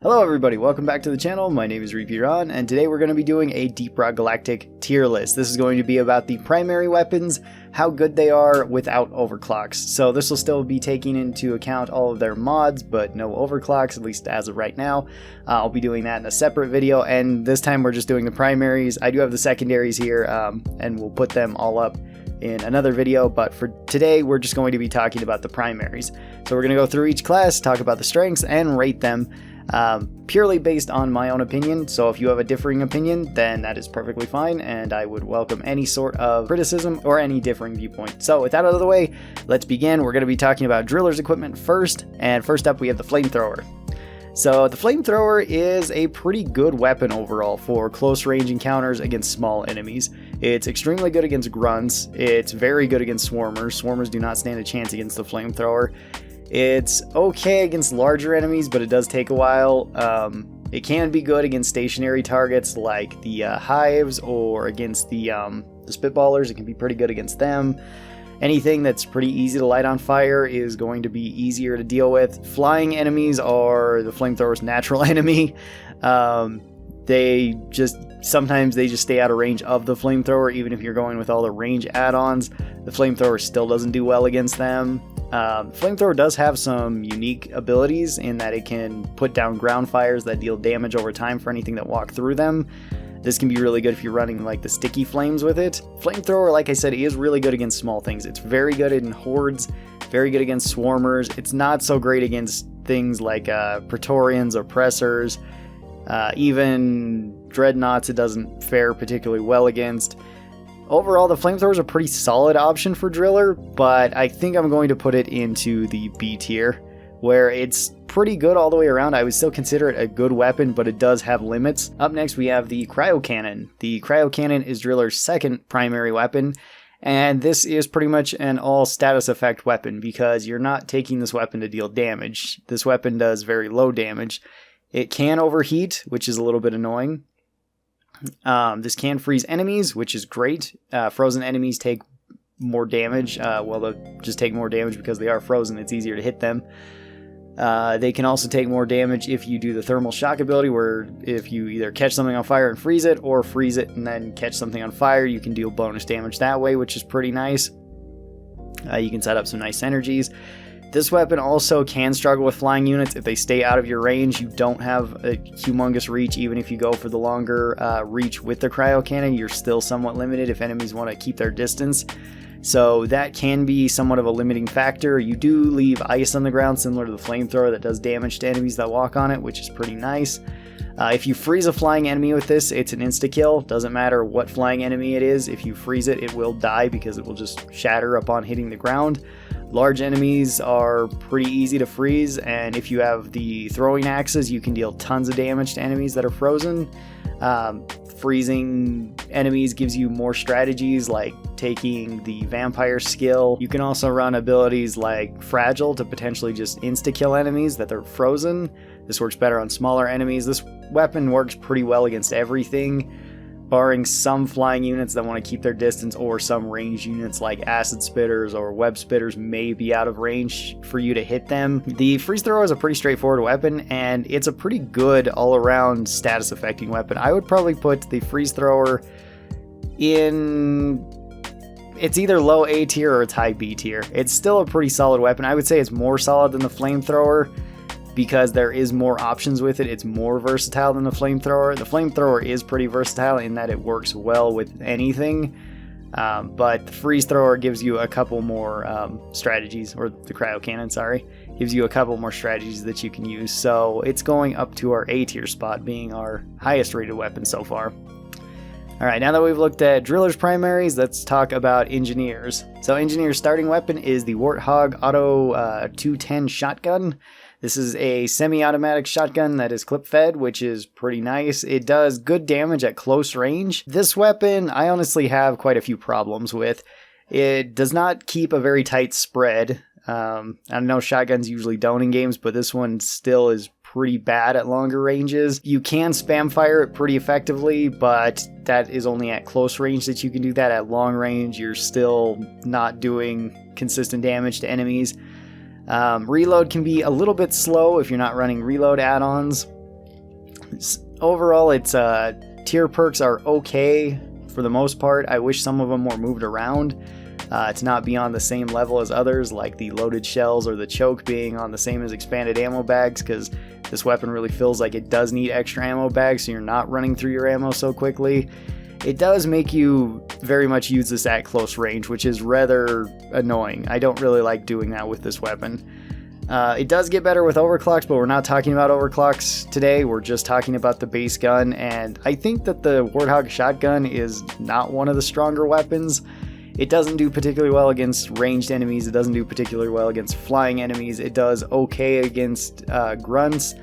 Hello everybody, welcome back to the channel. My name is Repeateron, and today we're going to be doing a Deep Rock Galactic tier list. This is going to be about the primary weapons, how good they are without overclocks. So this will still be taking into account all of their mods, but no overclocks, at least as of right now. I'll be doing that in a separate video, and this time we're just doing the primaries. I do have the secondaries here, and we'll put them all up in another video, but for today we're just going to be talking about the primaries. So we're going to go through each class, talk about the strengths, and rate them. Purely based on my own opinion, so if you have a differing opinion, then that is perfectly fine, and I would welcome any sort of criticism or any differing viewpoint. So with that out of the way, let's begin. We're going to be talking about driller's equipment first, and first up we have the flamethrower. So the flamethrower is a pretty good weapon overall for close range encounters against small enemies. It's extremely good against grunts, it's very good against swarmers. Swarmers do not stand a chance against the flamethrower. It's okay against larger enemies, but it does take a while. It can be good against stationary targets like the hives, or against the spitballers. It can be pretty good against them. Anything that's pretty easy to light on fire is going to be easier to deal with. Flying enemies are the flamethrower's natural enemy. Sometimes they just stay out of range of the flamethrower, even if you're going with all the range add-ons. The flamethrower still doesn't do well against them. Flamethrower does have some unique abilities in that it can put down ground fires that deal damage over time for anything that walk through them. This can be really good if you're running like the sticky flames with it. Flamethrower, like I said, is really good against small things. It's very good in hordes, very good against swarmers. It's not so great against things like Praetorians, oppressors, even dreadnoughts it doesn't fare particularly well against. Overall, the flamethrower is a pretty solid option for driller, but I think I'm going to put it into the B tier, where it's pretty good all the way around. I would still consider it a good weapon, but it does have limits. Up next, we have the Cryo Cannon. The Cryo Cannon is driller's second primary weapon, and this is pretty much an all status effect weapon because you're not taking this weapon to deal damage. This weapon does very low damage. It can overheat, which is a little bit annoying. This can freeze enemies, which is great. Frozen enemies take more damage. They'll just take more damage because they are frozen. It's easier to hit them. They can also take more damage if you do the thermal shock ability, where if you either catch something on fire and freeze it, or freeze it and then catch something on fire, you can deal bonus damage that way, which is pretty nice. You can set up some nice energies. This weapon also can struggle with flying units. If they stay out of your range, you don't have a humongous reach. Even if you go for the longer reach with the Cryo Cannon, you're still somewhat limited if enemies want to keep their distance. So that can be somewhat of a limiting factor. You do leave ice on the ground, similar to the flamethrower, that does damage to enemies that walk on it, which is pretty nice. If you freeze a flying enemy with this, it's an insta-kill. Doesn't matter what flying enemy it is. If you freeze it, it will die because it will just shatter upon hitting the ground. Large enemies are pretty easy to freeze, and if you have the throwing axes, you can deal tons of damage to enemies that are frozen. Freezing enemies gives you more strategies, like taking the vampire skill. You can also run abilities like Fragile to potentially just insta-kill enemies that are frozen. This works better on smaller enemies. This weapon works pretty well against everything, barring some flying units that want to keep their distance, or some ranged units like acid spitters or web spitters may be out of range for you to hit them. The freeze thrower is a pretty straightforward weapon, and it's a pretty good all-around status affecting weapon. I would probably put the freeze thrower in... It's either low A tier or it's high B tier. It's still a pretty solid weapon. I would say it's more solid than the flamethrower, because there is more options with it. It's more versatile than the flamethrower. The flamethrower is pretty versatile in that it works well with anything, but the freeze thrower gives you a couple more strategies, or the Cryo Cannon, sorry, gives you a couple more strategies that you can use. So it's going up to our A tier spot, being our highest rated weapon so far. Alright, now that we've looked at driller's primaries, let's talk about engineers. So engineer's starting weapon is the Warthog Auto 210 shotgun. This is a semi-automatic shotgun that is clip-fed, which is pretty nice. It does good damage at close range. This weapon, I honestly have quite a few problems with. It does not keep a very tight spread. I know shotguns usually don't in games, but this one still is pretty bad at longer ranges. You can spam fire it pretty effectively, but that is only at close range that you can do that. At long range, you're still not doing consistent damage to enemies. Reload can be a little bit slow if you're not running reload add-ons. Overall, its tier perks are okay for the most part. I wish some of them were moved around to not be on the same level as others, like the loaded shells or the choke being on the same as expanded ammo bags, because this weapon really feels like it does need extra ammo bags, so you're not running through your ammo so quickly. It does make you very much use this at close range, which is rather annoying. I don't really like doing that with this weapon. It does get better with overclocks, but we're not talking about overclocks today. We're just talking about the base gun, and I think that the Warthog shotgun is not one of the stronger weapons. It doesn't do particularly well against ranged enemies. It doesn't do particularly well against flying enemies. It does okay against grunts.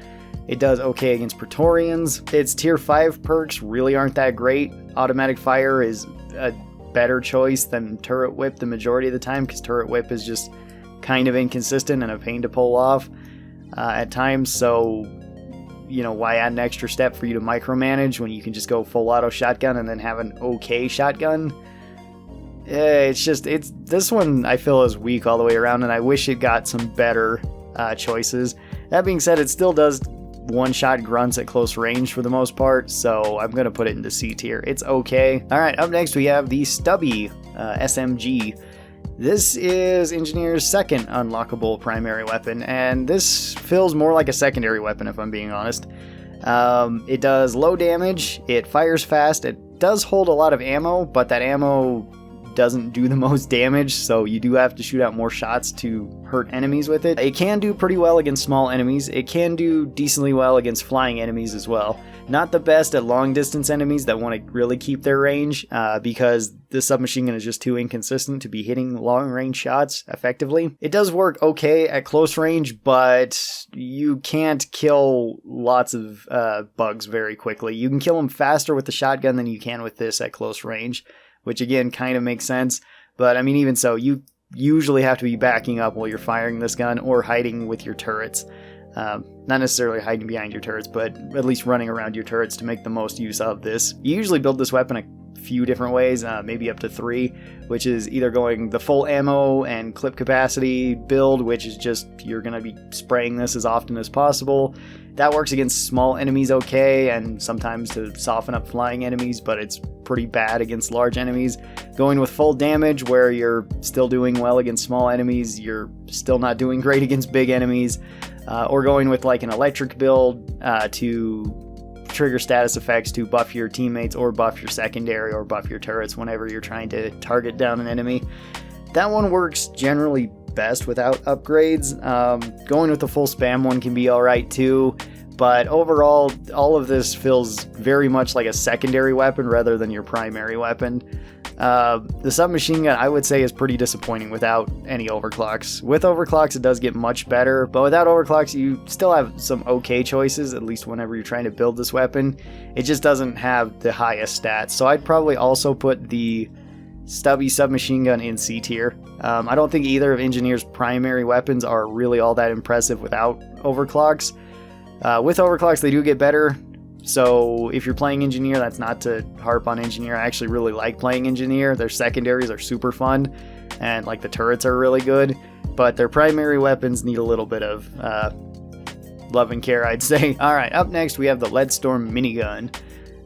It does okay against Praetorians. Its tier 5 perks really aren't that great. Automatic fire is a better choice than turret whip the majority of the time, because turret whip is just kind of inconsistent and a pain to pull off at times. So, you know, why add an extra step for you to micromanage when you can just go full auto shotgun and then have an okay shotgun? This one I feel is weak all the way around, and I wish it got some better choices. That being said, it still does one-shot grunts at close range for the most part, so I'm going to put it into C tier. It's okay. Alright, up next we have the Stubby SMG. This is Engineer's second unlockable primary weapon, and this feels more like a secondary weapon if I'm being honest. It does low damage, it fires fast, it does hold a lot of ammo, but that ammo doesn't do the most damage, so you do have to shoot out more shots to hurt enemies with it. It can do pretty well against small enemies. It can do decently well against flying enemies as well. Not the best at long distance enemies that want to really keep their range, because the submachine gun is just too inconsistent to be hitting long range shots effectively. It does work okay at close range, but you can't kill lots of bugs very quickly. You can kill them faster with the shotgun than you can with this at close range, which again kind of makes sense. But I mean, even so, you usually have to be backing up while you're firing this gun or hiding with your turrets. Not necessarily hiding behind your turrets, but at least running around your turrets to make the most use of this. You usually build this weapon a few different ways, maybe up to 3, which is either going the full ammo and clip capacity build, which is just you're going to be spraying this as often as possible. That works against small enemies okay, and sometimes to soften up flying enemies, but it's pretty bad against large enemies. Going with full damage, where you're still doing well against small enemies, you're still not doing great against big enemies. Or going with like an electric build to trigger status effects to buff your teammates or buff your secondary or buff your turrets whenever you're trying to target down an enemy. That one works generally best without upgrades. Going with the full spam one can be alright too, but overall all of this feels very much like a secondary weapon rather than your primary weapon. The submachine gun I would say is pretty disappointing without any overclocks. With overclocks it does get much better, but without overclocks you still have some okay choices, at least whenever you're trying to build this weapon. It just doesn't have the highest stats, so I'd probably also put the Stubby submachine gun in C tier. I don't think either of Engineer's primary weapons are really all that impressive without overclocks. With overclocks they do get better. So if you're playing Engineer, that's not to harp on Engineer. I actually really like playing Engineer. Their secondaries are super fun, and like the turrets are really good, but their primary weapons need a little bit of love and care, I'd say. Alright, up next we have the Leadstorm minigun.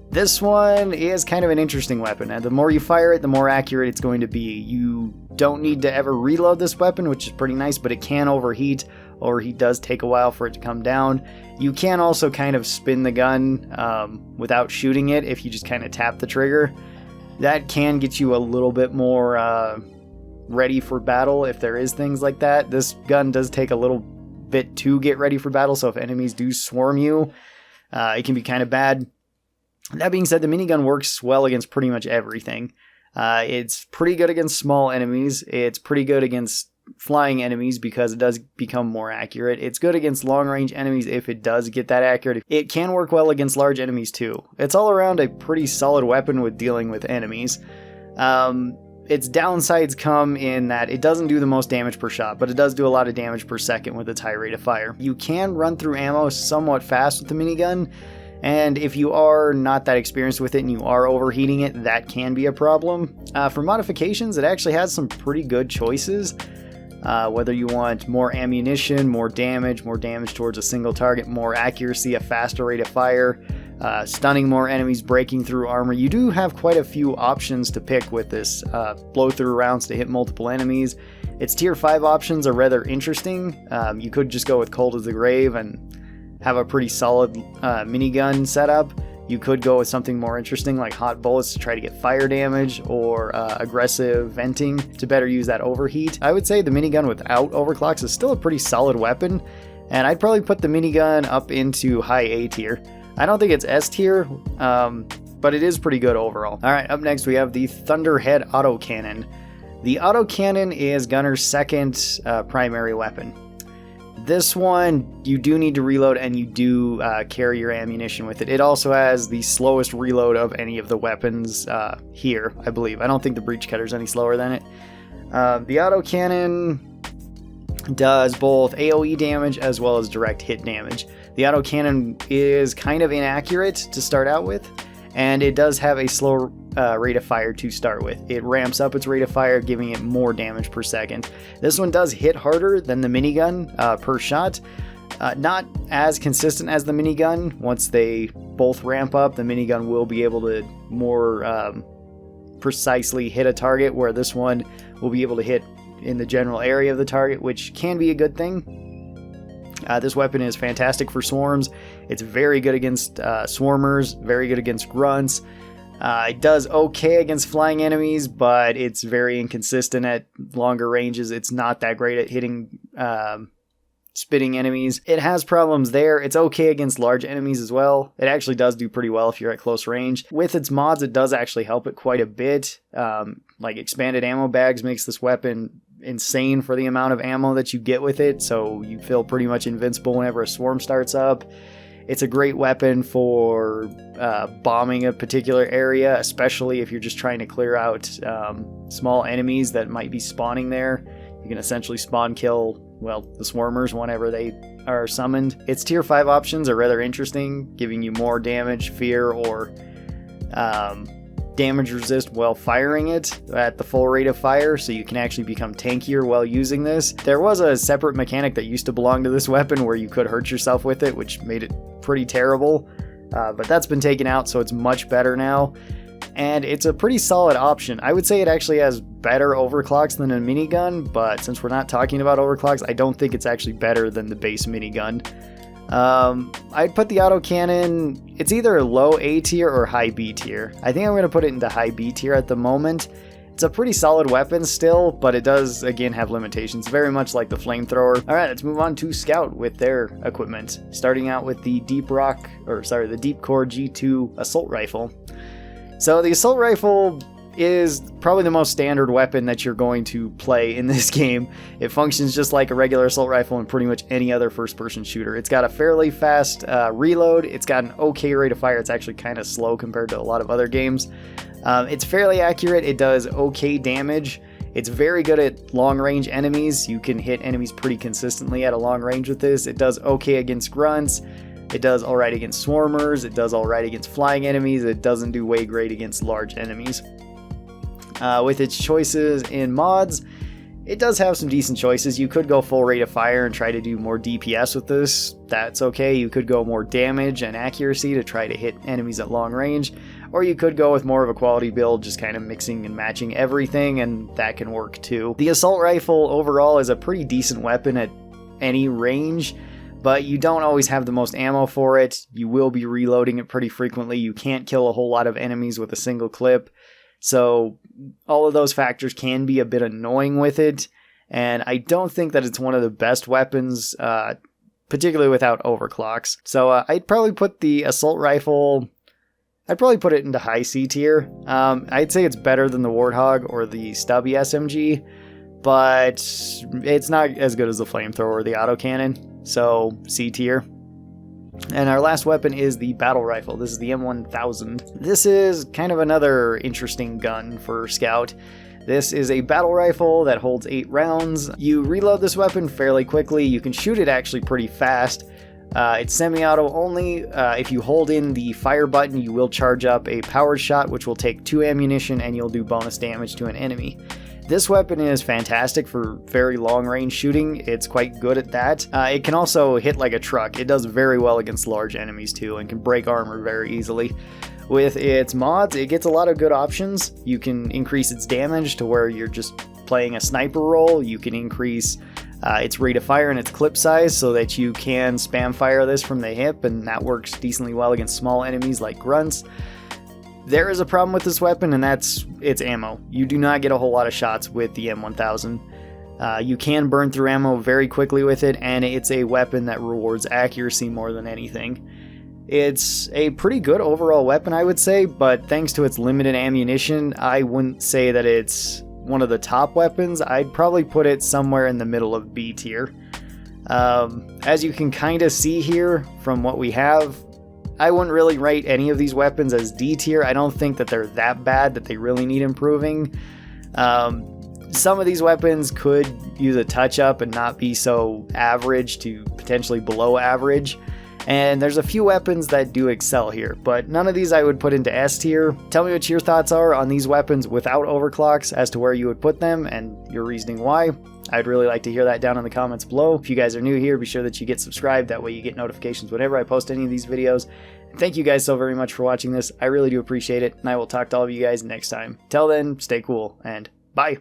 This one is kind of an interesting weapon, and the more you fire it, the more accurate it's going to be. You don't need to ever reload this weapon, which is pretty nice, but it can overheat. Overheat does take a while for it to come down. You can also kind of spin the gun without shooting it if you just kind of tap the trigger. That can get you a little bit more ready for battle if there is things like that. This gun does take a little bit to get ready for battle, so if enemies do swarm you, it can be kind of bad. That being said, the minigun works well against pretty much everything. It's pretty good against small enemies. It's pretty good against flying enemies because it does become more accurate. It's good against long range enemies if it does get that accurate. It can work well against large enemies too. It's all around a pretty solid weapon with dealing with enemies. Its downsides come in that it doesn't do the most damage per shot, but it does do a lot of damage per second with its high rate of fire. You can run through ammo somewhat fast with the minigun, and if you are not that experienced with it and you are overheating it, that can be a problem. For modifications, it actually has some pretty good choices. Whether you want more ammunition, more damage towards a single target, more accuracy, a faster rate of fire. stunning more enemies, breaking through armor. You do have quite a few options to pick with this. Blow through rounds to hit multiple enemies. Its tier 5 options are rather interesting. You could just go with Cold as the Grave and have a pretty solid minigun setup. You could go with something more interesting like hot bullets to try to get fire damage, or aggressive venting to better use that overheat. I would say the minigun without overclocks is still a pretty solid weapon, and I'd probably put the minigun up into high A tier. I don't think it's S tier, but it is pretty good overall. Alright, up next we have the Thunderhead autocannon. The autocannon is Gunner's second primary weapon. This one, you do need to reload, and you do carry your ammunition with it. It also has the slowest reload of any of the weapons here, I believe. I don't think the breach cutter's any slower than it. The autocannon does both AoE damage as well as direct hit damage. The autocannon is kind of inaccurate to start out with, and it does have a slow rate of fire to start with. It ramps up its rate of fire, giving it more damage per second. This one does hit harder than the minigun per shot. Not as consistent as the minigun. Once they both ramp up, the minigun will be able to more precisely hit a target, where this one will be able to hit in the general area of the target, which can be a good thing. This weapon is fantastic for swarms. It's very good against swarmers, very good against grunts. It does okay against flying enemies, but it's very inconsistent at longer ranges. It's not that great at hitting spitting enemies. It has problems there. It's okay against large enemies as well. It actually does do pretty well if you're at close range. With its mods, it does actually help it quite a bit. Like expanded ammo bags makes this weapon insane for the amount of ammo that you get with it, so you feel pretty much invincible whenever a swarm starts up. It's a great weapon for bombing a particular area, especially if you're just trying to clear out small enemies that might be spawning there. You can essentially spawn kill, well, the swarmers whenever they are summoned. Its tier 5 options are rather interesting, giving you more damage, fear, or damage resist while firing it at the full rate of fire, so you can actually become tankier while using this. There was a separate mechanic that used to belong to this weapon where you could hurt yourself with it, which made it pretty terrible, but that's been taken out, so it's much better now, and it's a pretty solid option. I would say it actually has better overclocks than a minigun, but since we're not talking about overclocks, I don't think it's actually better than the base minigun. I'd put the autocannon, it's either low A tier or high B tier. I think I'm going to put it into high B tier at the moment. It's a pretty solid weapon still, but it does again have limitations, very much like the flamethrower. Alright, let's move on to Scout with their equipment, starting out with the Deep Core G2 assault rifle. So the assault rifle is probably the most standard weapon that you're going to play in this game. It functions just like a regular assault rifle in pretty much any other first-person shooter. It's got a fairly fast reload. It's got an okay rate of fire. It's actually kind of slow compared to a lot of other games. It's fairly accurate. It does okay damage. It's very good at long-range enemies. You can hit enemies pretty consistently at a long range with this. It does okay against grunts. It does alright against swarmers. It does alright against flying enemies. It doesn't do way great against large enemies. With its choices in mods, it does have some decent choices. You could go full rate of fire and try to do more DPS with this. That's okay. You could go more damage and accuracy to try to hit enemies at long range. Or you could go with more of a quality build, just kind of mixing and matching everything, and that can work too. The assault rifle overall is a pretty decent weapon at any range, but you don't always have the most ammo for it. You will be reloading it pretty frequently. You can't kill a whole lot of enemies with a single clip. So all of those factors can be a bit annoying with it, and I don't think that it's one of the best weapons, particularly without overclocks. So I'd probably put the assault rifle, I'd probably put it into high C tier. I'd say it's better than the Warthog or the Stubby SMG, but it's not as good as the flamethrower or the autocannon, so C tier. And our last weapon is the battle rifle. This is the M1000. This is kind of another interesting gun for Scout. This is a battle rifle that holds 8 rounds. You reload this weapon fairly quickly. You can shoot it actually pretty fast. It's semi-auto only. If you hold in the fire button, you will charge up a powered shot, which will take 2 ammunition, and you'll do bonus damage to an enemy. This weapon is fantastic for very long range shooting. It's quite good at that. It can also hit like a truck. It does very well against large enemies too and can break armor very easily. With its mods, it gets a lot of good options. You can increase its damage to where you're just playing a sniper role. You can increase its rate of fire and its clip size so that you can spam fire this from the hip, and that works decently well against small enemies like grunts. There is a problem with this weapon, and that's its ammo. You do not get a whole lot of shots with the M1000. You can burn through ammo very quickly with it, and it's a weapon that rewards accuracy more than anything. It's a pretty good overall weapon, I would say, but thanks to its limited ammunition, I wouldn't say that it's one of the top weapons. I'd probably put it somewhere in the middle of B tier. As you can kind of see here from what we have, I wouldn't really rate any of these weapons as D tier. I don't think that they're that bad that they really need improving. Some of these weapons could use a touch up and not be so average to potentially below average. And there's a few weapons that do excel here, but none of these I would put into S tier. Tell me what your thoughts are on these weapons without overclocks as to where you would put them and your reasoning why. I'd really like to hear that down in the comments below. If you guys are new here, be sure that you get subscribed. That way you get notifications whenever I post any of these videos. And thank you guys so very much for watching this. I really do appreciate it, and I will talk to all of you guys next time. Till then, stay cool, and bye.